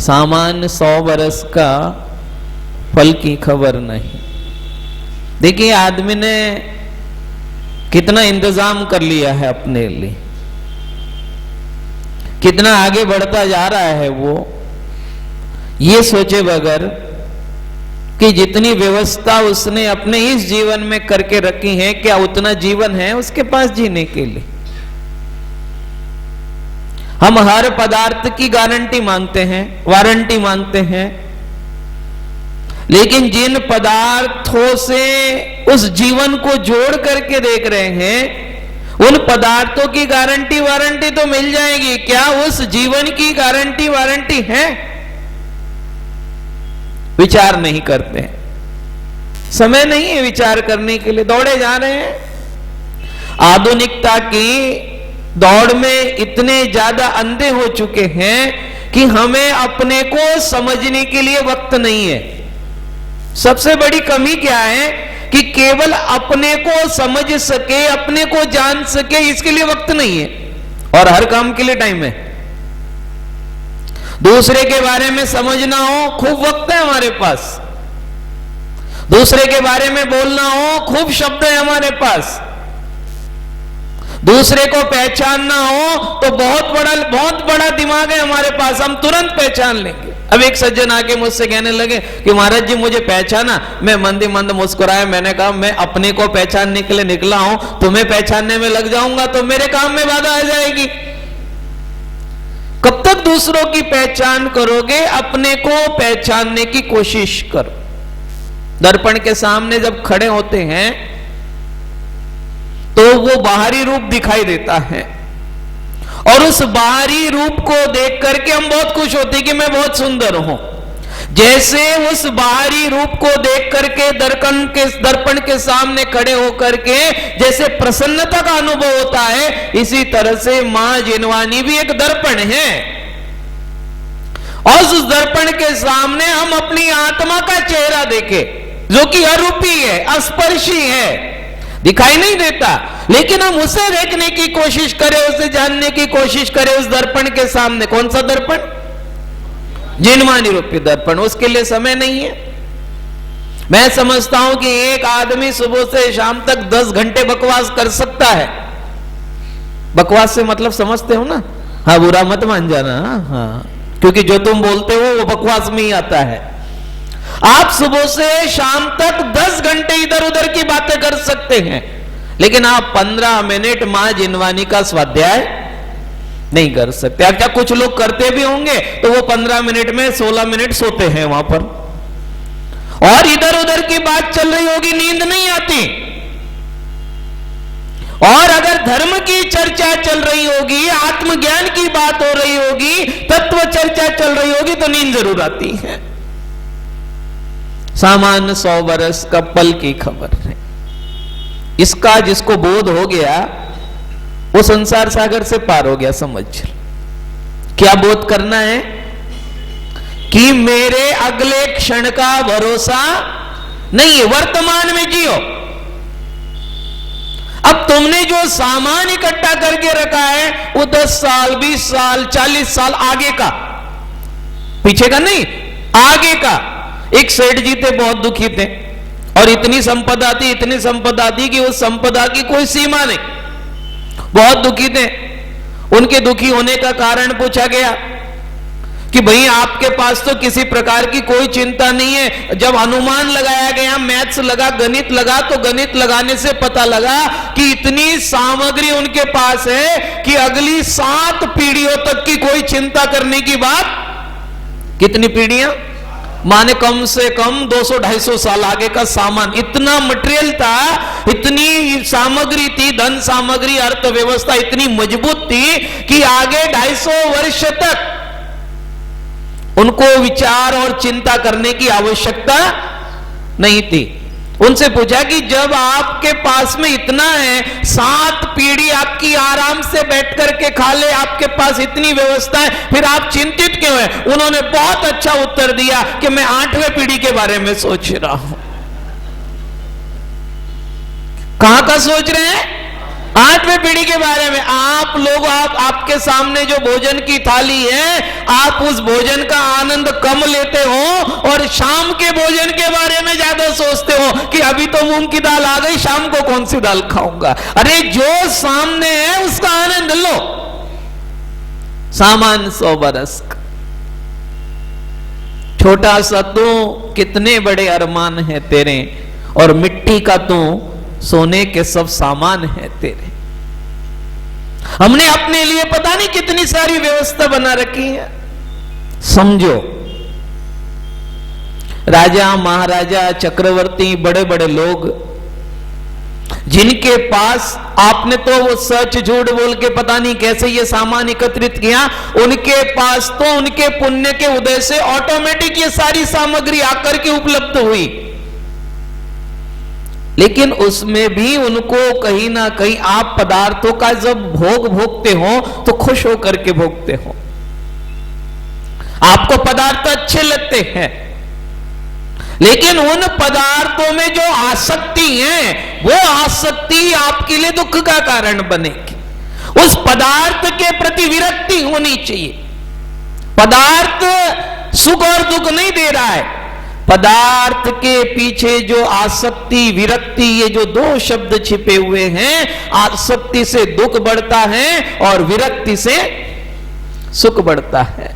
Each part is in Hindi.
सामान्य 100 बरस का फल की खबर नहीं। देखिए आदमी ने कितना इंतजाम कर लिया है अपने लिए, कितना आगे बढ़ता जा रहा है वो, ये सोचे बगैर कि जितनी व्यवस्था उसने अपने इस जीवन में करके रखी है, क्या उतना जीवन है उसके पास जीने के लिए। हम हर पदार्थ की गारंटी मांगते हैं, वारंटी मांगते हैं, लेकिन जिन पदार्थों से उस जीवन को जोड़ करके देख रहे हैं, उन पदार्थों की गारंटी वारंटी तो मिल जाएगी, क्या उस जीवन की गारंटी वारंटी है? विचार नहीं करते हैं, समय नहीं है विचार करने के लिए, दौड़े जा रहे हैं। आधुनिकता की दौड़ में इतने ज्यादा अंधे हो चुके हैं कि हमें अपने को समझने के लिए वक्त नहीं है। सबसे बड़ी कमी क्या है कि केवल अपने को समझ सके, अपने को जान सके, इसके लिए वक्त नहीं है, और हर काम के लिए टाइम है। दूसरे के बारे में समझना हो, खूब वक्त है हमारे पास। दूसरे के बारे में बोलना हो, खूब शब्द है हमारे पास। दूसरे को पहचानना हो तो बहुत बड़ा दिमाग है हमारे पास, हम तुरंत पहचान लेंगे। अब एक सज्जन आके मुझसे कहने लगे कि महाराज जी मुझे पहचाना, मैं मंद मंद मुस्कुराया, मैंने कहा मैं अपने को पहचानने के लिए निकला हूं, तुम्हें पहचानने में लग जाऊंगा तो मेरे काम में बाधा आ जाएगी। कब तक दूसरों की पहचान करोगे? अपने को पहचानने की कोशिश करो। दर्पण के सामने जब खड़े होते हैं तो वो बाहरी रूप दिखाई देता है, और उस बाहरी रूप को देख करके हम बहुत खुश होते हैं कि मैं बहुत सुंदर हूं। जैसे उस बाहरी रूप को देख करके दर्पण के सामने खड़े होकर के जैसे प्रसन्नता का अनुभव होता है, इसी तरह से मां जिनवानी भी एक दर्पण है, और उस दर्पण के सामने हम अपनी आत्मा का चेहरा देखें जो कि अरूपी है, अस्पर्शी है, दिखाई नहीं देता, लेकिन हम उसे देखने की कोशिश करें, उसे जानने की कोशिश करें उस दर्पण के सामने। कौन सा दर्पण? जिनवानी रूपी दर्पण। उसके लिए समय नहीं है। मैं समझता हूं कि एक आदमी सुबह से शाम तक 10 घंटे बकवास कर सकता है। बकवास से मतलब समझते हो ना? हाँ, बुरा मत मान जाना। हाँ, क्योंकि जो तुम बोलते हो वो बकवास में ही आता है। आप सुबह से शाम तक 10 घंटे इधर उधर की बातें कर सकते हैं, लेकिन आप 15 मिनट मां जिनवानी का स्वाध्याय नहीं कर सकते। अच्छा, कुछ लोग करते भी होंगे तो वो 15 मिनट में 16 मिनट सोते हैं वहां पर, और इधर उधर की बात चल रही होगी, नींद नहीं आती। और अगर धर्म की चर्चा चल रही होगी, आत्मज्ञान की बात हो रही होगी, तत्व चर्चा चल रही होगी, तो नींद जरूर आती है। सामान्य 100 बरस का पल की खबर है। इसका जिसको बोध हो गया वो संसार सागर से पार हो गया। समझ क्या बोध करना है कि मेरे अगले क्षण का भरोसा नहीं है, वर्तमान में जियो। अब तुमने जो सामान इकट्ठा करके रखा है वो 10 साल 20 साल 40 साल आगे का, पीछे का नहीं, आगे का। एक सेठ जी थे, बहुत दुखी थे, और इतनी संपदा थी कि उस संपदा की कोई सीमा नहीं। बहुत दुखी थे। उनके दुखी होने का कारण पूछा गया कि भाई आपके पास तो किसी प्रकार की कोई चिंता नहीं है। जब अनुमान लगाया गया, मैथ्स लगा, गणित लगा, तो गणित लगाने से पता लगा कि इतनी सामग्री उनके पास है कि अगली 7 पीढ़ियों तक की कोई चिंता करने की बात। कितनी पीढ़ियां? माने कम से कम 200-250 साल आगे का सामान। इतना मटेरियल था, इतनी सामग्री थी, धन सामग्री, अर्थव्यवस्था इतनी मजबूत थी कि आगे 250 वर्ष तक उनको विचार और चिंता करने की आवश्यकता नहीं थी। उनसे पूछा कि जब आपके पास में इतना है, 7 पीढ़ी आपकी आराम से बैठ करके खा ले, आपके पास इतनी व्यवस्था है, फिर आप चिंतित क्यों हैं? उन्होंने बहुत अच्छा उत्तर दिया कि मैं 8वें पीढ़ी के बारे में सोच रहा हूं। कहां का सोच रहे हैं? 8वें पीढ़ी के बारे में आप लोग, आपके सामने जो भोजन की थाली है, आप उस भोजन का आनंद कम लेते हो और शाम के भोजन के बारे में ज्यादा सोचते हो कि अभी तो मूंग की दाल आ गई, शाम को कौन सी दाल खाऊंगा। अरे जो सामने है उसका आनंद लो। सामान 100 बरस का, छोटा सा तू कितने बड़े अरमान है तेरे, और मिट्टी का तू सोने के सब सामान है तेरे। हमने अपने लिए पता नहीं कितनी सारी व्यवस्था बना रखी है। समझो, राजा महाराजा चक्रवर्ती बड़े बड़े लोग जिनके पास आपने तो वो सच झूठ बोल के पता नहीं कैसे ये सामान एकत्रित किया, उनके पास तो उनके पुण्य के उदय से ऑटोमेटिक ये सारी सामग्री आकर के उपलब्ध हुई, लेकिन उसमें भी उनको कहीं ना कहीं आप पदार्थों का जब भोग भोगते हो तो खुश होकर के भोगते हो। आपको पदार्थ अच्छे लगते हैं, लेकिन उन पदार्थों में जो आसक्ति है वो आसक्ति आपके लिए दुख का कारण बनेगी। उस पदार्थ के प्रति विरक्ति होनी चाहिए। पदार्थ सुख और दुख नहीं दे रहा है, पदार्थ के पीछे जो आसक्ति विरक्ति, ये जो दो शब्द छिपे हुए हैं, आसक्ति से दुख बढ़ता है और विरक्ति से सुख बढ़ता है।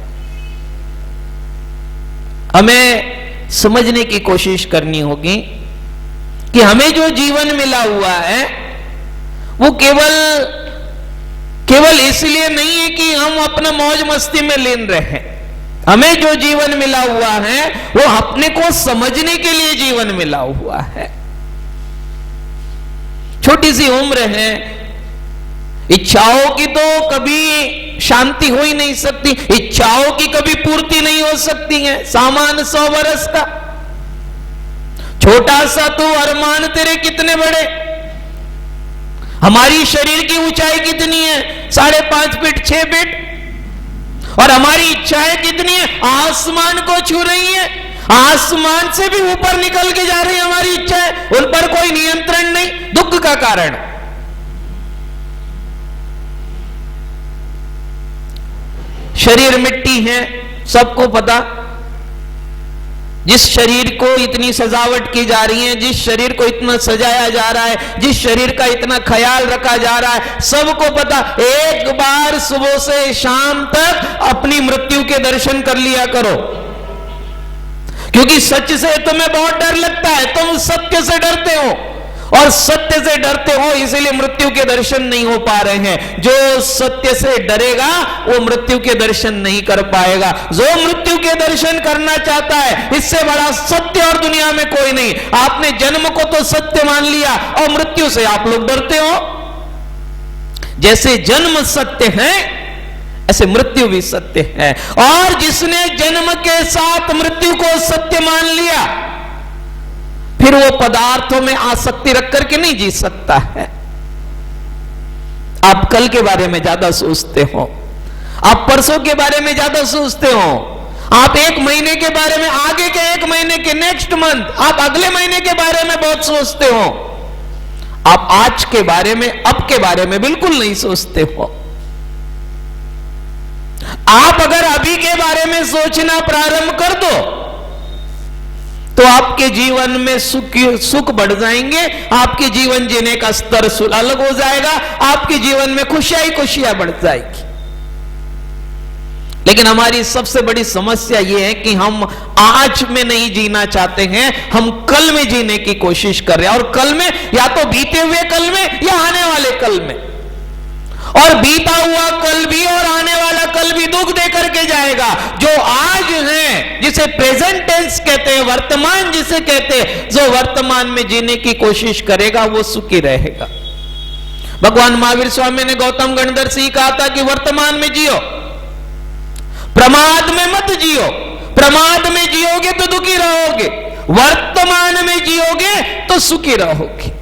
हमें समझने की कोशिश करनी होगी कि हमें जो जीवन मिला हुआ है वो केवल इसलिए नहीं है कि हम अपना मौज मस्ती में लीन रहे। हमें जो जीवन मिला हुआ है वो अपने को समझने के लिए जीवन मिला हुआ है। छोटी सी उम्र है, इच्छाओं की तो कभी शांति हो ही नहीं सकती, इच्छाओं की कभी पूर्ति नहीं हो सकती है। सामान 100 बरस का, छोटा सा तू अरमान तेरे कितने बड़े। हमारी शरीर की ऊंचाई कितनी है? 5.5 फीट 6 फीट, और हमारी इच्छाएं कितनी है? आसमान को छू रही है, आसमान से भी ऊपर निकल के जा रही है हमारी इच्छाएं, उन पर कोई नियंत्रण नहीं। दुख का कारण। शरीर मिट्टी है, सबको पता। जिस शरीर को इतनी सजावट की जा रही है, जिस शरीर को इतना सजाया जा रहा है, जिस शरीर का इतना ख्याल रखा जा रहा है, सबको पता। एक बार सुबह से शाम तक अपनी मृत्यु के दर्शन कर लिया करो, क्योंकि सच से तुम्हें बहुत डर लगता है, तुम सत्य से डरते हो, और सत्य से डरते हो इसीलिए मृत्यु के दर्शन नहीं हो पा रहे हैं। जो सत्य से डरेगा वो मृत्यु के दर्शन नहीं कर पाएगा। जो मृत्यु के दर्शन करना चाहता है, इससे बड़ा सत्य और दुनिया में कोई नहीं। आपने जन्म को तो सत्य मान लिया और मृत्यु से आप लोग डरते हो। जैसे जन्म सत्य है ऐसे मृत्यु भी सत्य है, और जिसने जन्म के साथ मृत्यु को सत्य मान लिया फिर वो पदार्थों में आसक्ति रख करके नहीं जी सकता है। आप कल के बारे में ज्यादा सोचते हो, आप परसों के बारे में ज्यादा सोचते हो, आप एक महीने के बारे में, आगे के एक महीने के, नेक्स्ट मंथ, आप अगले महीने के बारे में बहुत सोचते हो। आप आज के बारे में, अब के बारे में बिल्कुल नहीं सोचते हो। आप अगर अभी के बारे में सोचना प्रारंभ कर दो तो आपके जीवन में सुख बढ़ जाएंगे, आपके जीवन जीने का स्तर अलग हो जाएगा, आपके जीवन में खुशियां ही खुशियां बढ़ जाएगी। लेकिन हमारी सबसे बड़ी समस्या यह है कि हम आज में नहीं जीना चाहते हैं, हम कल में जीने की कोशिश कर रहे हैं। और कल में या तो बीते हुए कल में या आने वाले कल में, और बीता हुआ कल भी और आने वाला कल भी दुख दे करके जाएगा। जो आज है, जिसे प्रेजेंट टेंस कहते हैं, वर्तमान जिसे कहते हैं, जो वर्तमान में जीने की कोशिश करेगा वो सुखी रहेगा। भगवान महावीर स्वामी ने गौतम गणधर से कहा था कि वर्तमान में जियो, प्रमाद में मत जियो। प्रमाद में जियोगे तो दुखी रहोगे, वर्तमान में जियोगे तो सुखी रहोगे।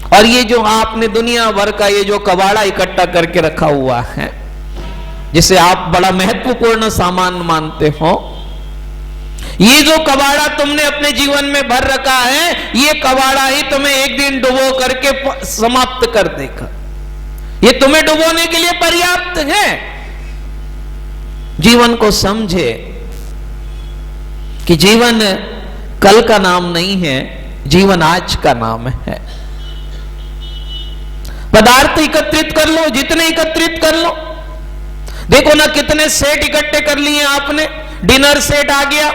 और ये जो आपने दुनिया भर का ये जो कबाड़ा इकट्ठा करके रखा हुआ है, जिसे आप बड़ा महत्वपूर्ण सामान मानते हो, ये जो कबाड़ा तुमने अपने जीवन में भर रखा है, ये कबाड़ा ही तुम्हें एक दिन डुबो करके समाप्त कर देगा। ये तुम्हें डुबोने के लिए पर्याप्त है। जीवन को समझे कि जीवन कल का नाम नहीं है, जीवन आज का नाम है। पदार्थ एकत्रित कर लो, जितने एकत्रित कर लो। देखो ना कितने सेट इकट्ठे कर लिए आपने। डिनर सेट आ गया,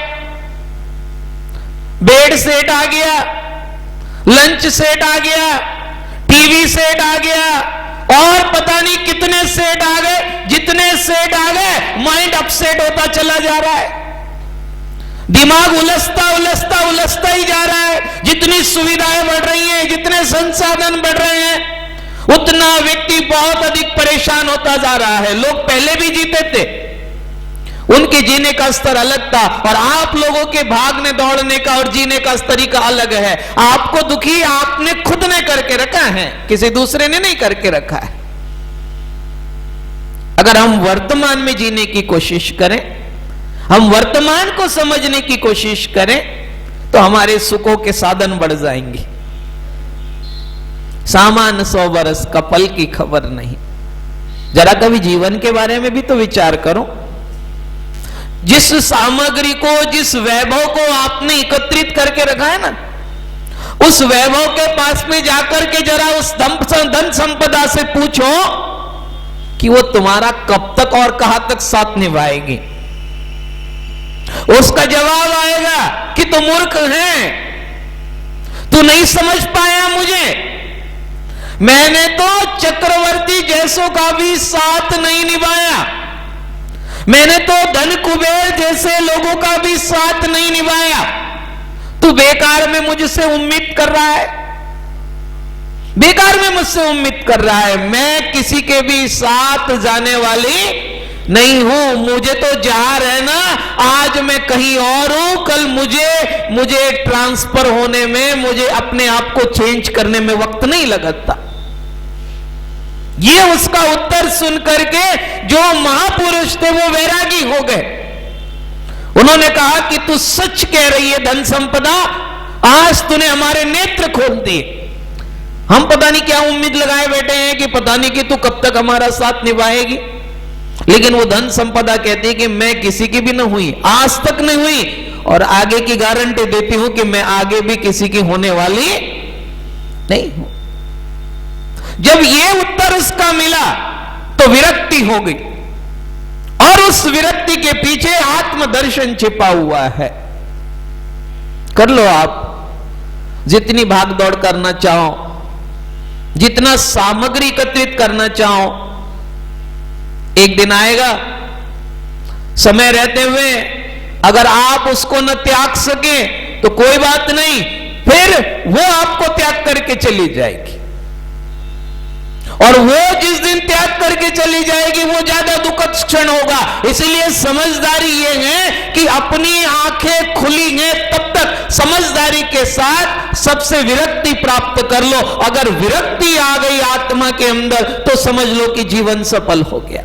बेड सेट आ गया, लंच सेट आ गया, टीवी सेट आ गया, और पता नहीं कितने सेट आ गए। जितने सेट आ गए माइंड अपसेट होता चला जा रहा है, दिमाग उलझता उलझता उलझता ही जा रहा है। जितनी सुविधाएं बढ़ रही हैं, जितने संसाधन बढ़ रहे हैं, उतना व्यक्ति बहुत अधिक परेशान होता जा रहा है। लोग पहले भी जीते थे, उनके जीने का स्तर अलग था, और आप लोगों के भागने दौड़ने का और जीने का तरीका अलग है। आपको दुखी आपने खुद ने करके रखा है, किसी दूसरे ने नहीं करके रखा है। अगर हम वर्तमान में जीने की कोशिश करें, हम वर्तमान को समझने की कोशिश करें, तो हमारे सुखों के साधन बढ़ जाएंगे। सामान 100 बरस का पल की खबर नहीं। जरा कभी जीवन के बारे में भी तो विचार करो। जिस सामग्री को, जिस वैभव को आपने एकत्रित करके रखा है ना, उस वैभव के पास में जाकर के जरा उस धन संपदा से पूछो कि वो तुम्हारा कब तक और कहां तक साथ निभाएगी। उसका जवाब आएगा कि तू मूर्ख है, तू नहीं समझ पाया मुझे। मैंने तो चक्रवर्ती जैसों का भी साथ नहीं निभाया, मैंने तो धन कुबेर जैसे लोगों का भी साथ नहीं निभाया। तू बेकार में मुझसे उम्मीद कर रहा है, बेकार में मुझसे उम्मीद कर रहा है। मैं किसी के भी साथ जाने वाली नहीं हूं। मुझे तो जहां रहना, आज मैं कहीं और हूं, कल मुझे ट्रांसफर होने में, मुझे अपने आप को चेंज करने में वक्त नहीं लगता। ये उसका उत्तर सुन करके जो महापुरुष थे वो वैरागी हो गए। उन्होंने कहा कि तू सच कह रही है धन संपदा, आज तूने हमारे नेत्र खोल दिए। हम पता नहीं क्या उम्मीद लगाए बैठे हैं कि पता नहीं कि तू कब तक हमारा साथ निभाएगी, लेकिन वो धन संपदा कहती है कि मैं किसी की भी न हुई, आज तक नहीं हुई, और आगे की गारंटी देती हूं कि मैं आगे भी किसी की होने वाली नहीं हूं। जब ये उत्तर उसका मिला तो विरक्ति हो गई, और उस विरक्ति के पीछे आत्मदर्शन छिपा हुआ है। कर लो आप जितनी भागदौड़ करना चाहो, जितना सामग्री एकत्रित करना चाहो, एक दिन आएगा समय रहते हुए अगर आप उसको न त्याग सके तो कोई बात नहीं, फिर वो आपको त्याग करके चली जाएगी, और वो जिस दिन त्याग करके चली जाएगी वो ज्यादा दुखद क्षण होगा। इसलिए समझदारी ये है कि अपनी आंखें खुली हैं तब तक समझदारी के साथ सबसे विरक्ति प्राप्त कर लो। अगर विरक्ति आ गई आत्मा के अंदर तो समझ लो कि जीवन सफल हो गया।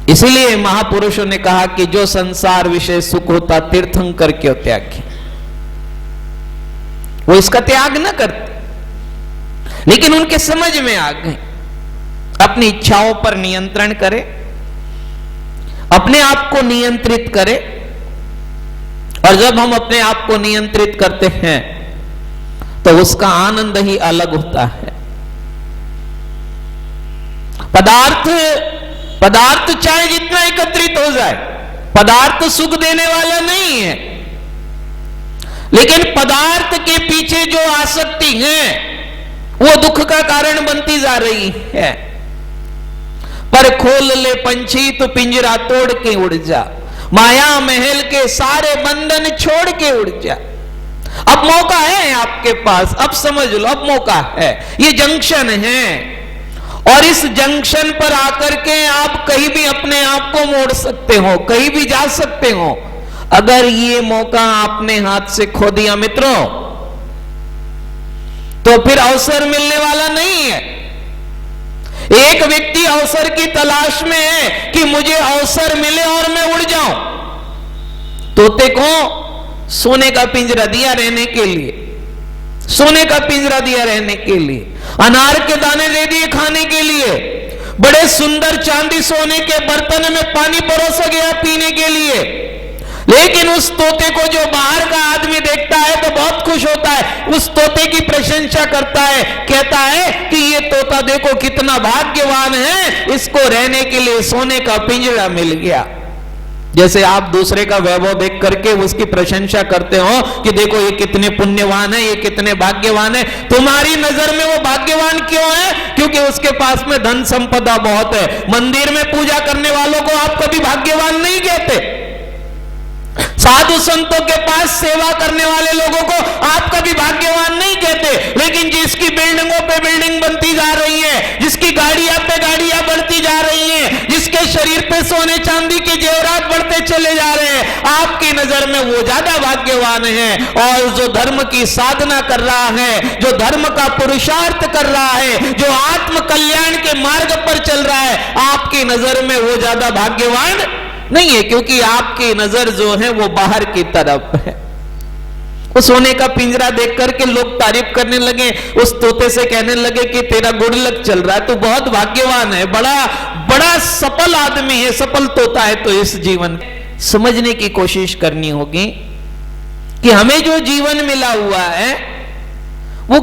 इसीलिए महापुरुषों ने कहा कि जो संसार विषय सुख होता तीर्थंकर क्यों त्यागी, वो इसका त्याग न करते, लेकिन उनके समझ में आ गए। अपनी इच्छाओं पर नियंत्रण करे, अपने आप को नियंत्रित करे, और जब हम अपने आप को नियंत्रित करते हैं तो उसका आनंद ही अलग होता है। पदार्थ चाहे जितना एकत्रित हो जाए, पदार्थ सुख देने वाला नहीं है, लेकिन पदार्थ के पीछे जो आसक्ति है वो दुख का कारण बनती जा रही है। पर खोल ले पंछी तो पिंजरा तोड़ के उड़ जा, माया महल के सारे बंधन छोड़ के उड़ जा। अब मौका है आपके पास, अब समझ लो, अब मौका है। ये जंक्शन है, और इस जंक्शन पर आकर के आप कहीं भी अपने आप को मोड़ सकते हो, कहीं भी जा सकते हो। अगर ये मौका आपने हाथ से खो दिया मित्रों, तो फिर अवसर मिलने वाला नहीं है। एक व्यक्ति अवसर की तलाश में है कि मुझे अवसर मिले और मैं उड़ जाऊं। तोते को सोने का पिंजरा दिया रहने के लिए, सोने का पिंजरा दिया रहने के लिए, अनार के दाने दे दिए खाने के लिए, बड़े सुंदर चांदी सोने के बर्तन में पानी परोसा गया पीने के लिए। लेकिन उस तोते को जो बाहर का आदमी देखता है तो बहुत खुश होता है, उस तोते की प्रशंसा करता है, कहता है कि ये तोता देखो कितना भाग्यवान है, इसको रहने के लिए सोने का पिंजरा मिल गया। जैसे आप दूसरे का वैभव देख करके उसकी प्रशंसा करते हो कि देखो ये कितने पुण्यवान है, ये कितने भाग्यवान है। तुम्हारी नजर में वो भाग्यवान क्यों है? क्योंकि उसके पास में धन संपदा बहुत है। मंदिर में पूजा करने वालों को आप कभी भाग्यवान नहीं कहते, साधु संतों के पास सेवा करने वाले लोगों को आप कभी भाग्यवान नहीं कहते। लेकिन जिसकी बिल्डिंगों पे बिल्डिंग बनती जा रही है, जिसकी गाड़ियां पे गाड़ियां बढ़ती जा रही हैं, जिसके शरीर पे सोने चांदी के जेवरात बढ़ते चले जा रहे हैं, आपकी नजर में वो ज्यादा भाग्यवान है। और जो धर्म की साधना कर रहा है, जो धर्म का पुरुषार्थ कर रहा है, जो आत्म कल्याण के मार्ग पर चल रहा है, आपकी नजर में वो ज्यादा भाग्यवान नहीं है, क्योंकि आपकी नजर जो है वो बाहर की तरफ है। उस सोने का पिंजरा देख करके लोग तारीफ करने लगे, उस तोते से कहने लगे कि तेरा गुड लक चल रहा है, तू बहुत भाग्यवान है, बड़ा बड़ा सफल आदमी है, सफल तोता है। तो इस जीवन समझने की कोशिश करनी होगी कि हमें जो जीवन मिला हुआ है वो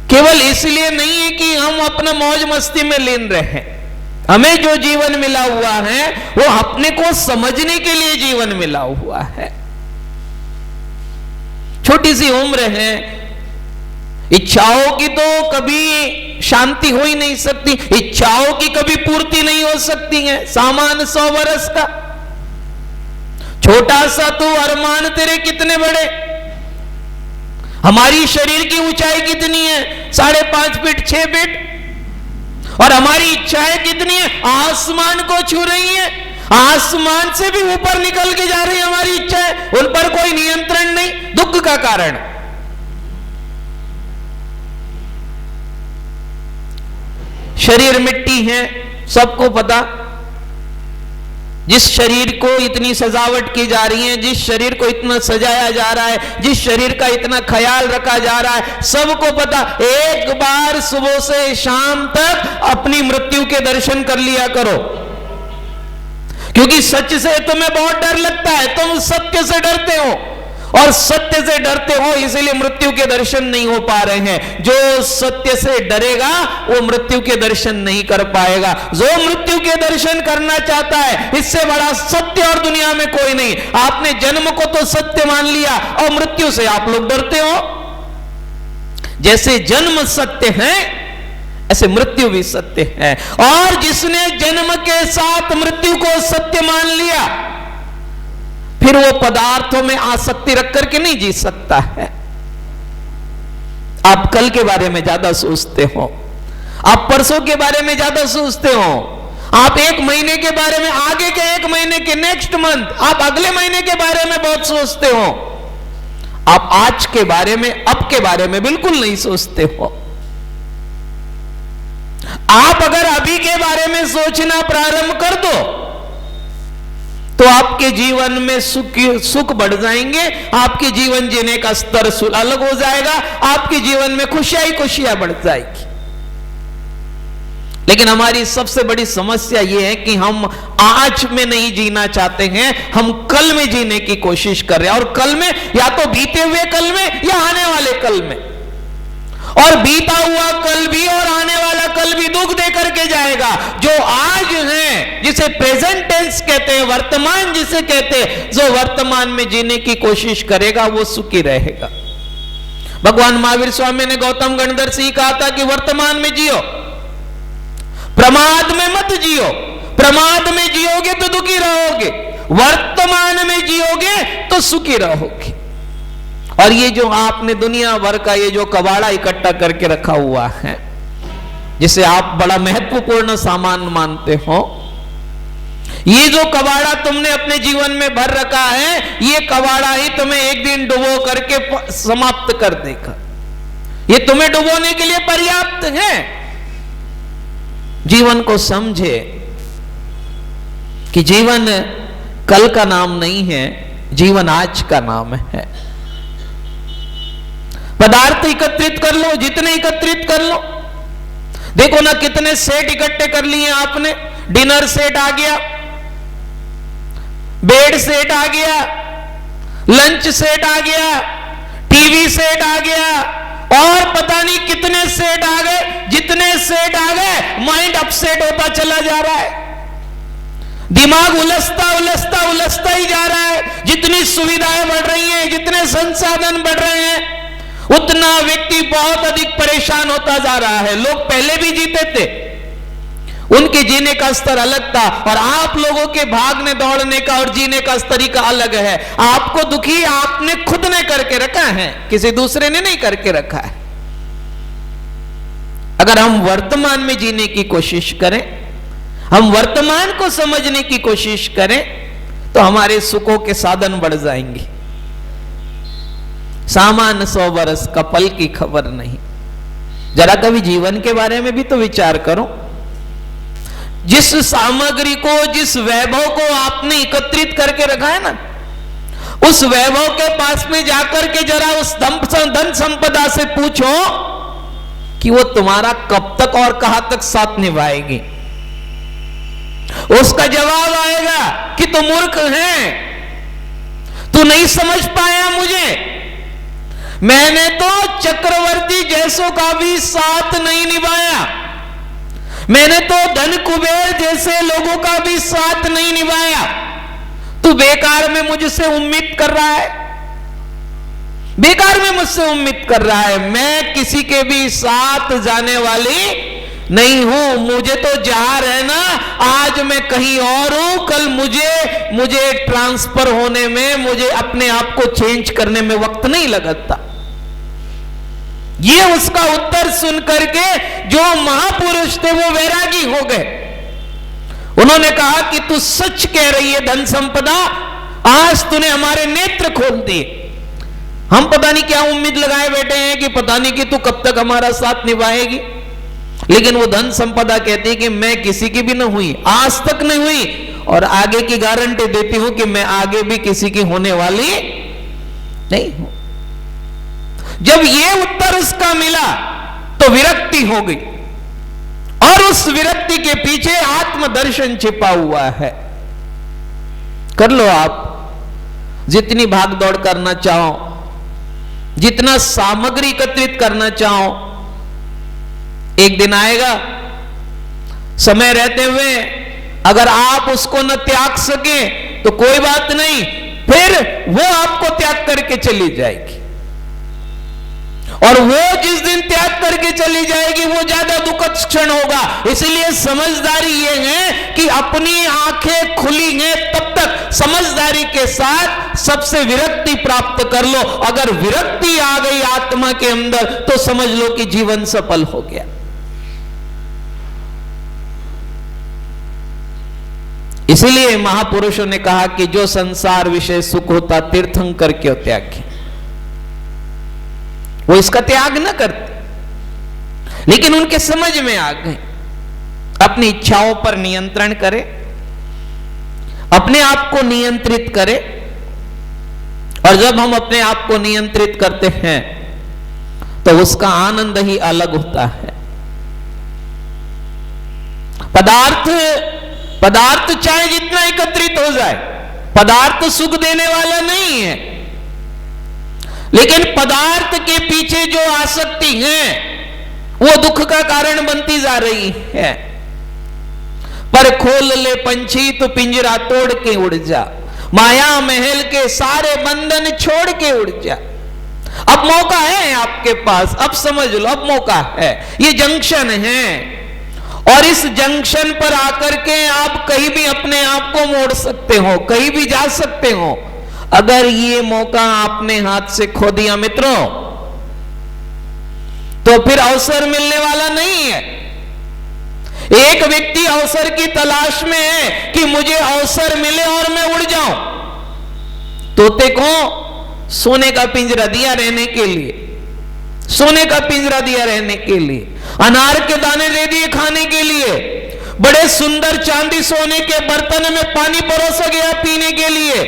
केवल इसलिए नहीं है कि हम अपना मौज मस्ती में लीन रहे। हमें जो जीवन मिला हुआ है वो अपने को समझने के लिए जीवन मिला हुआ है। छोटी सी उम्र है, इच्छाओं की तो कभी शांति हो ही नहीं सकती, इच्छाओं की कभी पूर्ति नहीं हो सकती है। सामान 100 वर्ष का, छोटा सा तू अरमान तेरे कितने बड़े। हमारी शरीर की ऊंचाई कितनी है? 5.5 फीट 6 फीट, और हमारी इच्छाएं कितनी है? आसमान को छू रही है, आसमान से भी ऊपर निकल के जा रही है हमारी इच्छाएं, उन पर कोई नियंत्रण नहीं। दुख का कारण शरीर मिट्टी है, सबको पता। जिस शरीर को इतनी सजावट की जा रही है, जिस शरीर को इतना सजाया जा रहा है, जिस शरीर का इतना ख्याल रखा जा रहा है, सबको पता। एक बार सुबह से शाम तक अपनी मृत्यु के दर्शन कर लिया करो, क्योंकि सच से तुम्हें बहुत डर लगता है, तुम सत्य से डरते हो, और सत्य से डरते हो इसलिए मृत्यु के दर्शन नहीं हो पा रहे हैं। जो सत्य से डरेगा वो मृत्यु के दर्शन नहीं कर पाएगा। जो मृत्यु के दर्शन करना चाहता है, इससे बड़ा सत्य और दुनिया में कोई नहीं। आपने जन्म को तो सत्य मान लिया और मृत्यु से आप लोग डरते हो। जैसे जन्म सत्य है ऐसे मृत्यु भी सत्य है, और जिसने जन्म के साथ मृत्यु को सत्य मान लिया फिर वो पदार्थों में आसक्ति रख करके नहीं जी सकता है। आप कल के बारे में ज्यादा सोचते हो, आप परसों के बारे में ज्यादा सोचते हो, आप 1 महीने के बारे में, आगे के 1 महीने के, नेक्स्ट मंथ, आप अगले महीने के बारे में बहुत सोचते हो। आप आज के बारे में, अब के बारे में बिल्कुल नहीं सोचते हो। आप अगर अभी के बारे में सोचना प्रारंभ कर दो तो आपके जीवन में सुख बढ़ जाएंगे, आपके जीवन जीने का स्तर अलग हो जाएगा, आपके जीवन में खुशियां ही खुशियां बढ़ जाएगी। लेकिन हमारी सबसे बड़ी समस्या यह है कि हम आज में नहीं जीना चाहते हैं, हम कल में जीने की कोशिश कर रहे हैं। और कल में या तो बीते हुए कल में या आने वाले कल में, और बीता हुआ कल भी और आने वाला कल भी दुख दे करके जाएगा। जो आज है, जिसे प्रेजेंट टेंस कहते हैं, वर्तमान जिसे कहते हैं, जो वर्तमान में जीने की कोशिश करेगा वो सुखी रहेगा। भगवान महावीर स्वामी ने गौतम गणधर से ही कहा था कि वर्तमान में जियो, प्रमाद में मत जियो। प्रमाद में जियोगे तो दुखी रहोगे, वर्तमान में जियोगे तो सुखी रहोगे। और ये जो आपने दुनिया भर का ये जो कबाड़ा इकट्ठा करके रखा हुआ है, जिसे आप बड़ा महत्वपूर्ण सामान मानते हो, ये जो कबाड़ा तुमने अपने जीवन में भर रखा है, ये कबाड़ा ही तुम्हें एक दिन डुबो करके समाप्त कर देगा। ये तुम्हें डुबोने के लिए पर्याप्त है। जीवन को समझे कि जीवन कल का नाम नहीं है, जीवन आज का नाम है। पदार्थ एकत्रित कर लो, जितने एकत्रित कर लो। देखो ना कितने सेट इकट्ठे कर लिए आपने। डिनर सेट आ गया, बेड सेट आ गया, लंच सेट आ गया, टीवी सेट आ गया, और पता नहीं कितने सेट आ गए। जितने सेट आ गए माइंड अपसेट होता चला जा रहा है, दिमाग उलझता उलझता उलझता ही जा रहा है। जितनी सुविधाएं बढ़ रही हैं, जितने संसाधन बढ़ रहे हैं, उतना व्यक्ति बहुत अधिक परेशान होता जा रहा है। लोग पहले भी जीते थे, उनके जीने का स्तर अलग था, और आप लोगों के भागने दौड़ने का और जीने का तरीका अलग है। आपको दुखी आपने खुद ने करके रखा है, किसी दूसरे ने नहीं करके रखा है। अगर हम वर्तमान में जीने की कोशिश करें, हम वर्तमान को समझने की कोशिश करें, तो हमारे सुखों के साधन बढ़ जाएंगे। सामान 100 बरस का पल की खबर नहीं। जरा कभी जीवन के बारे में भी तो विचार करो। जिस सामग्री को, जिस वैभव को आपने एकत्रित करके रखा है ना, उस वैभव के पास में जाकर के जरा उस धन संपदा से पूछो कि वो तुम्हारा कब तक और कहां तक साथ निभाएगी। उसका जवाब आएगा कि तू मूर्ख है, तू नहीं समझ पाया मुझे। मैंने तो चक्रवर्ती जैसों का भी साथ नहीं निभाया, मैंने तो धन कुबेर जैसे लोगों का भी साथ नहीं निभाया। तू बेकार में मुझसे उम्मीद कर रहा है, बेकार में मुझसे उम्मीद कर रहा है। मैं किसी के भी साथ जाने वाली नहीं हूं। मुझे तो जहां रहना, आज मैं कहीं और हूं, कल मुझे ट्रांसफर होने में, मुझे अपने आप को चेंज करने में वक्त नहीं लगता। ये उसका उत्तर सुन करके जो महापुरुष थे वो वैरागी हो गए। उन्होंने कहा कि तू सच कह रही है धन संपदा, आज तूने हमारे नेत्र खोल दिए। हम पता नहीं क्या उम्मीद लगाए बैठे हैं कि पता नहीं कि तू कब तक हमारा साथ निभाएगी, लेकिन वो धन संपदा कहती है कि मैं किसी की भी न हुई, आज तक नहीं हुई, और आगे की गारंटी देती हूं कि मैं आगे भी किसी की होने वाली नहीं हूं। जब ये उत्तर उसका मिला तो विरक्ति हो गई, और उस विरक्ति के पीछे आत्मदर्शन छिपा हुआ है। कर लो आप जितनी भागदौड़ करना चाहो, जितना सामग्री एकत्रित करना चाहो, एक दिन आएगा समय रहते हुए अगर आप उसको न त्याग सके तो कोई बात नहीं, फिर वो आपको त्याग करके चली जाएगी, और वो जिस दिन त्याग करके चली जाएगी वो ज्यादा दुखद क्षण होगा। इसलिए समझदारी ये है कि अपनी आंखें खुली हैं तब तक समझदारी के साथ सबसे विरक्ति प्राप्त कर लो। अगर विरक्ति आ गई आत्मा के अंदर तो समझ लो कि जीवन सफल हो गया। इसीलिए महापुरुषों ने कहा कि जो संसार विषय सुख होता तीर्थंकर क्यों त्यागी, वो इसका त्याग न करते, लेकिन उनके समझ में आ गए। अपनी इच्छाओं पर नियंत्रण करे, अपने आप को नियंत्रित करे, और जब हम अपने आप को नियंत्रित करते हैं तो उसका आनंद ही अलग होता है। पदार्थ चाहे जितना एकत्रित हो जाए, पदार्थ सुख देने वाला नहीं है, लेकिन पदार्थ के पीछे जो आसक्ति है वो दुख का कारण बनती जा रही है। पर खोल ले पंछी तो पिंजरा तोड़ के उड़ जा, माया महल के सारे बंधन छोड़ के उड़ जा। अब मौका है आपके पास, अब समझ लो, अब मौका है। ये जंक्शन है, और इस जंक्शन पर आकर के आप कहीं भी अपने आप को मोड़ सकते हो, कहीं भी जा सकते हो। अगर ये मौका आपने हाथ से खो दिया मित्रों, तो फिर अवसर मिलने वाला नहीं है। एक व्यक्ति अवसर की तलाश में है कि मुझे अवसर मिले और मैं उड़ जाऊं। तोते को सोने का पिंजरा दिया रहने के लिए, सोने का पिंजरा दिया रहने के लिए, अनार के दाने दे दिए खाने के लिए, बड़े सुंदर चांदी सोने के बर्तन में पानी परोसा गया पीने के लिए,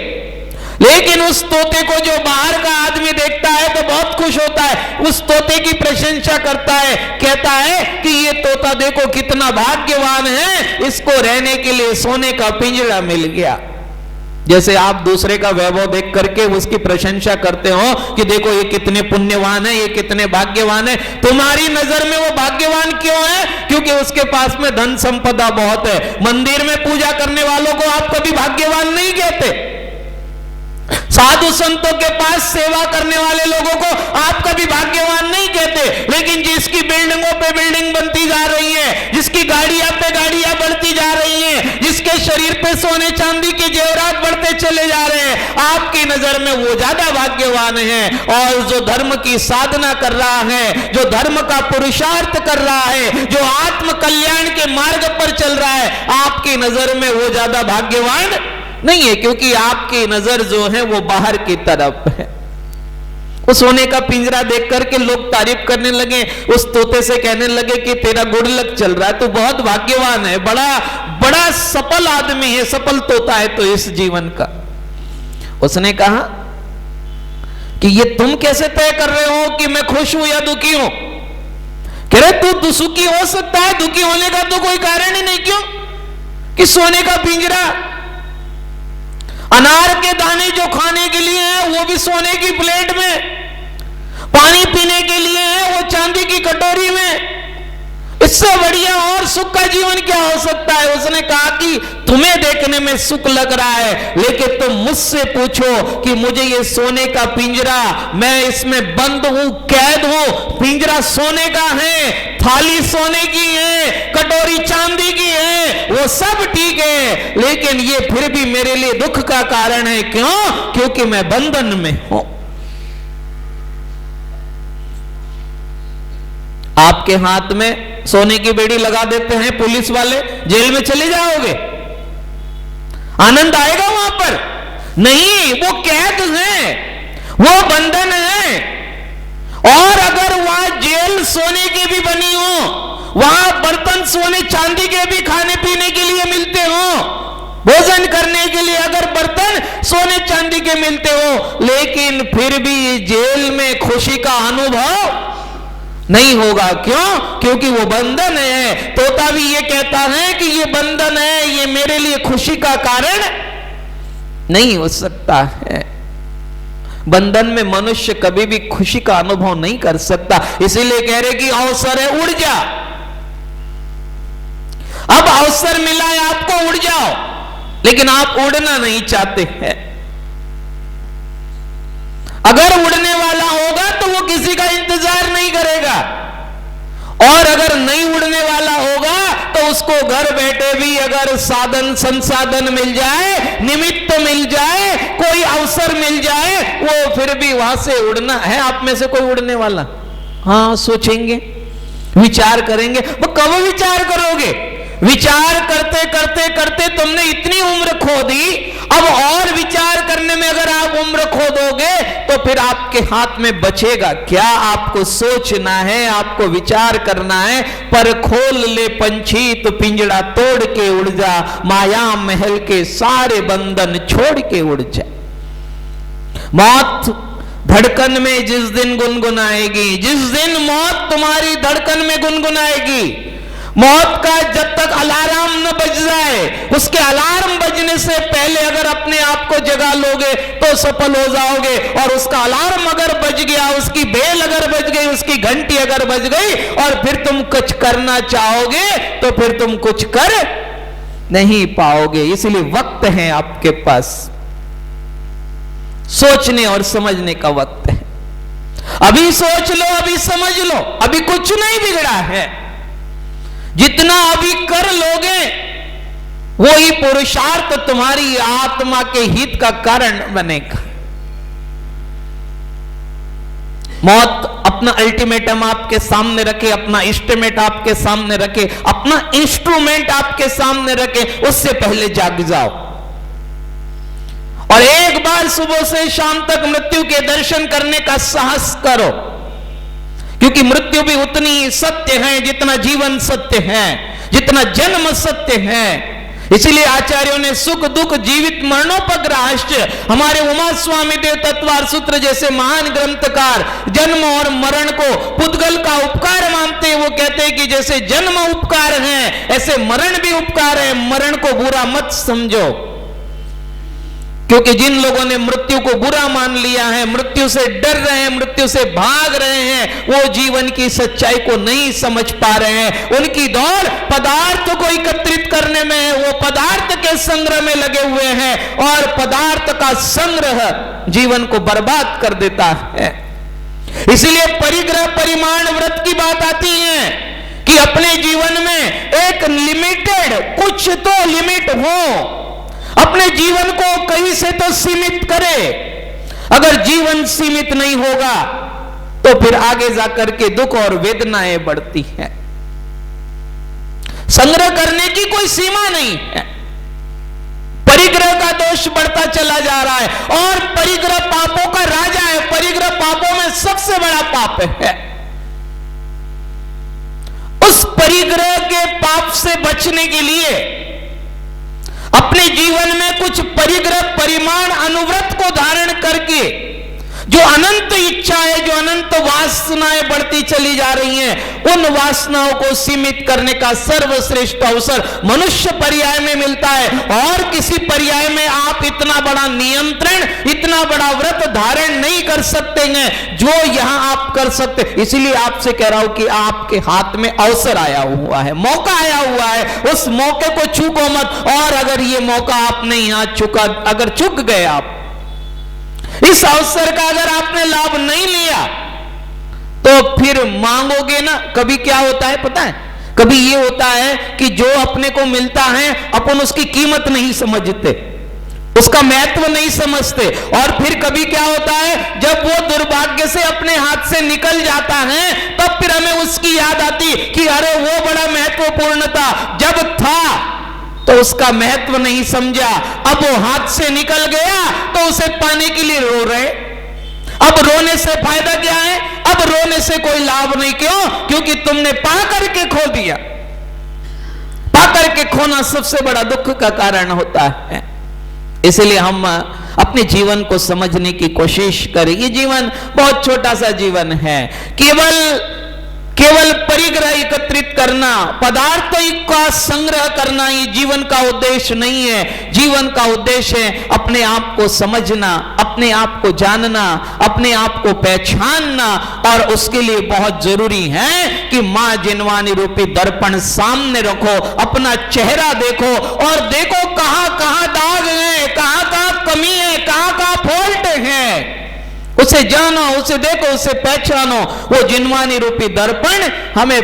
लेकिन उस तोते को जो बाहर का आदमी देखता है तो बहुत खुश होता है, उस तोते की प्रशंसा करता है, कहता है कि ये तोता देखो कितना भाग्यवान है, इसको रहने के लिए सोने का पिंजरा मिल गया। जैसे आप दूसरे का वैभव देख करके उसकी प्रशंसा करते हो कि देखो ये कितने पुण्यवान है, ये कितने भाग्यवान है। तुम्हारी नजर में वो भाग्यवान क्यों है? क्योंकि उसके पास में धन संपदा बहुत है। मंदिर में पूजा करने वालों को आप कभी भाग्यवान नहीं कहते, साधु संतों के पास सेवा करने वाले लोगों को आप कभी भाग्यवान नहीं कहते। लेकिन जिसकी बिल्डिंगों पे बिल्डिंग बनती जा रही है, जिसकी गाड़ियां पे गाड़ियां बढ़ती जा रही हैं, जिसके शरीर पे सोने चांदी के जेवरात बढ़ते चले जा रहे हैं, आपकी नजर में वो ज्यादा भाग्यवान है। और जो धर्म की साधना कर रहा है, जो धर्म का पुरुषार्थ कर रहा है, जो आत्म कल्याण के मार्ग पर चल रहा है, आपकी नजर में वो ज्यादा भाग्यवान नहीं है, क्योंकि आपकी नजर जो है वो बाहर की तरफ है। उस सोने का पिंजरा देख करके लोग तारीफ करने लगे, उस तोते से कहने लगे कि तेरा गुड लक चल रहा है, तू बहुत भाग्यवान है, बड़ा बड़ा सफल आदमी है, सफल तोता है तो इस जीवन का। उसने कहा कि ये तुम कैसे तय कर रहे हो कि मैं खुश हूं या दुखी हूं? कह रहे तू सुखी हो सकता है, दुखी होने का तो कोई कारण ही नहीं। क्यों? कि सोने का पिंजरा, अनार के दाने जो खाने के लिए है वो भी सोने की प्लेट में, पानी पीने के लिए है वो चांदी की कटोरी में। इससे बढ़िया और सुख का जीवन क्या हो सकता है? उसने कहा कि तुम्हें देखने में सुख लग रहा है, लेकिन तुम मुझसे पूछो कि मुझे ये सोने का पिंजरा, मैं इसमें बंद हूं, कैद हूं, पिंजरा सोने का है, थाली सोने की है, कटोरी चांदी की है, वो सब ठीक है, लेकिन ये फिर भी मेरे लिए दुख का कारण है। क्यों? क्योंकि मैं बंधन में हूं। आपके हाथ में सोने की बेड़ी लगा देते हैं पुलिस वाले, जेल में चले जाओगे? आनंद आएगा वहां पर? नहीं, वो कैद है, वो बंधन है। और अगर वहां जेल सोने की भी बनी हो, वहां बर्तन सोने चांदी के भी खाने पीने के लिए मिलते हो, भोजन करने के लिए अगर बर्तन सोने चांदी के मिलते हो, लेकिन फिर भी जेल में खुशी का अनुभव नहीं होगा। क्यों? क्योंकि वो बंधन है। तोता भी ये कहता है कि ये बंधन है, ये मेरे लिए खुशी का कारण नहीं हो सकता है। बंधन में मनुष्य कभी भी खुशी का अनुभव नहीं कर सकता। इसीलिए कह रहे कि अवसर है, उड़ जा। अब अवसर मिला है आपको, उड़ जाओ, लेकिन आप उड़ना नहीं चाहते हैं। अगर उड़ने वाला होगा तो वो किसी का इंतजार नहीं करेगा, और अगर नहीं उड़ने वाला होगा तो उसको घर बैठे भी अगर साधन संसाधन मिल जाए, निमित्त मिल जाए, कोई अवसर मिल जाए, वो फिर भी वहां से उड़ना है। आप में से कोई उड़ने वाला? हाँ, सोचेंगे, विचार करेंगे। वो कब विचार करोगे? विचार करते करते करते तुमने इतनी उम्र खो दी, अब और विचार करने में अगर आप उम्र खो दोगे तो फिर आपके हाथ में बचेगा क्या? आपको सोचना है, आपको विचार करना है। पर खोल ले पंछी तो पिंजड़ा तोड़ के उड़ जा, माया महल के सारे बंधन छोड़ के उड़ जा। मौत धड़कन में जिस दिन गुनगुनाएगी, जिस दिन मौत तुम्हारी धड़कन में गुनगुनाएगी, मौत का जब तक अलार्म न बज जाए, उसके अलार्म बजने से पहले अगर अपने आप को जगा लोगे तो सफल हो जाओगे। और उसका अलार्म अगर बज गया, उसकी बेल अगर बज गई, उसकी घंटी अगर बज गई, और फिर तुम कुछ करना चाहोगे तो फिर तुम कुछ कर नहीं पाओगे। इसलिए वक्त है आपके पास, सोचने और समझने का वक्त है। अभी सोच लो, अभी समझ लो, अभी कुछ नहीं बिगड़ा है। जितना अभी कर लोगे वही पुरुषार्थ तुम्हारी आत्मा के हित का कारण बनेगा। मौत अपना अल्टीमेटम आपके सामने रखे, अपना एस्टिमेट आपके सामने रखे, अपना इंस्ट्रूमेंट आपके सामने रखे, उससे पहले जाग जाओ और एक बार सुबह से शाम तक मृत्यु के दर्शन करने का साहस करो, क्योंकि मृत्यु भी उतनी सत्य है जितना जीवन सत्य है, जितना जन्म सत्य है। इसीलिए आचार्यों ने सुख दुख जीवित मरणोपग्रहाश्च, हमारे उमा स्वामी देव तत्वार सूत्र जैसे महान ग्रंथकार जन्म और मरण को पुद्गल का उपकार मानते हैं। वो कहते हैं कि जैसे जन्म उपकार है ऐसे मरण भी उपकार है, मरण को बुरा मत समझो। क्योंकि जिन लोगों ने मृत्यु को बुरा मान लिया है, मृत्यु से डर रहे हैं, मृत्यु से भाग रहे हैं, वो जीवन की सच्चाई को नहीं समझ पा रहे हैं। उनकी दौड़ पदार्थ को एकत्रित करने में है, वो पदार्थ के संग्रह में लगे हुए हैं और पदार्थ का संग्रह जीवन को बर्बाद कर देता है। इसलिए परिग्रह परिमाण व्रत की बात आती है कि अपने जीवन में एक लिमिटेड, कुछ तो लिमिट हो, अपने जीवन को कहीं से तो सीमित करे। अगर जीवन सीमित नहीं होगा तो फिर आगे जाकर के दुख और वेदनाएं बढ़ती हैं। संग्रह करने की कोई सीमा नहीं है, परिग्रह का दोष बढ़ता चला जा रहा है और परिग्रह पापों का राजा है। परिग्रह पापों में सबसे बड़ा पाप है। उस परिग्रह के पाप से बचने के लिए अपने जीवन में कुछ परिग्रह परिमाण अनुव्रत को धारण करके जो अनंत इच्छा है, जो अनंत वासनाएं बढ़ती चली जा रही हैं, उन वासनाओं को सीमित करने का सर्वश्रेष्ठ अवसर मनुष्य पर्याय में मिलता है। और किसी पर्याय में आप इतना बड़ा नियंत्रण, इतना बड़ा व्रत धारण नहीं कर सकते हैं जो यहां आप कर सकते। इसलिए आपसे कह रहा हूं कि आपके हाथ में अवसर आया हुआ है, मौका आया हुआ है, उस मौके को चूको मत। और अगर ये मौका आपने यहां चुका, अगर चूक गए आप, इस अवसर का अगर आपने लाभ नहीं लिया तो फिर मांगोगे ना। कभी क्या होता है पता है, कभी ये होता है कि जो अपने को मिलता है अपन उसकी कीमत नहीं समझते, उसका महत्व नहीं समझते। और फिर कभी क्या होता है, जब वो दुर्भाग्य से अपने हाथ से निकल जाता है तब फिर हमें उसकी याद आती कि अरे वो बड़ा महत्वपूर्ण था, जब था तो उसका महत्व नहीं समझा, अब वो हाथ से निकल गया तो उसे पाने के लिए रो रहे। अब रोने से फायदा क्या है? अब रोने से कोई लाभ नहीं। क्यों? क्योंकि तुमने पा करके खो दिया। पा करके खोना सबसे बड़ा दुख का कारण होता है। इसलिए हम अपने जीवन को समझने की कोशिश करें। ये जीवन बहुत छोटा सा जीवन है। केवल परिग्रह एकत्रित करना, पदार्थ का संग्रह करना ये जीवन का उद्देश्य नहीं है। जीवन का उद्देश्य है अपने आप को समझना, अपने आप को जानना, अपने आप को पहचानना। और उसके लिए बहुत जरूरी है कि मां जिनवानी रूपी दर्पण सामने रखो, अपना चेहरा देखो और देखो कहां कहां दाग है, कहां कहां कमी है, कहां कहां फॉल्ट है। उसे जानो, उसे देखो, उसे पहचानो। वो जिनवानी रूपी दर्पण हमें